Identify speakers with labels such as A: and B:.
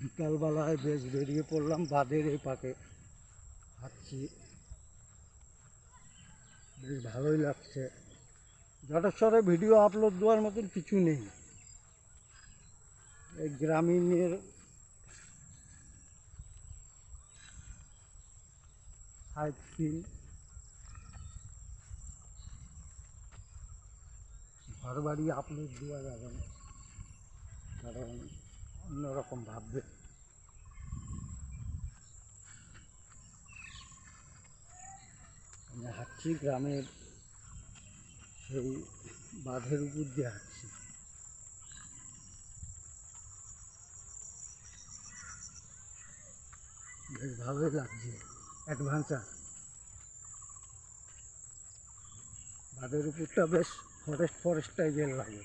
A: বিকালবেলায় বেশ বেরিয়ে পড়লাম বাঁধের এই পাকে হাঁটছি, বেশ ভালোই লাগছে। জটেশ্বরে ভিডিও আপলোড দেওয়ার মতন কিছু নেই। এই গ্রামীণের সাইট সিন, ঘর বাড়ি আপলোড দেওয়া যাবে না, কারণ অন্যরকম ভাববে। আমি হাঁটছি গ্রামের সেই বাঁধের উপর দিয়ে হাঁটছি, বেশ ভালোই লাগছে। অ্যাডভেঞ্চার, বাঁধের উপরটা বেশ ফরেস্ট টাইপের লাগে।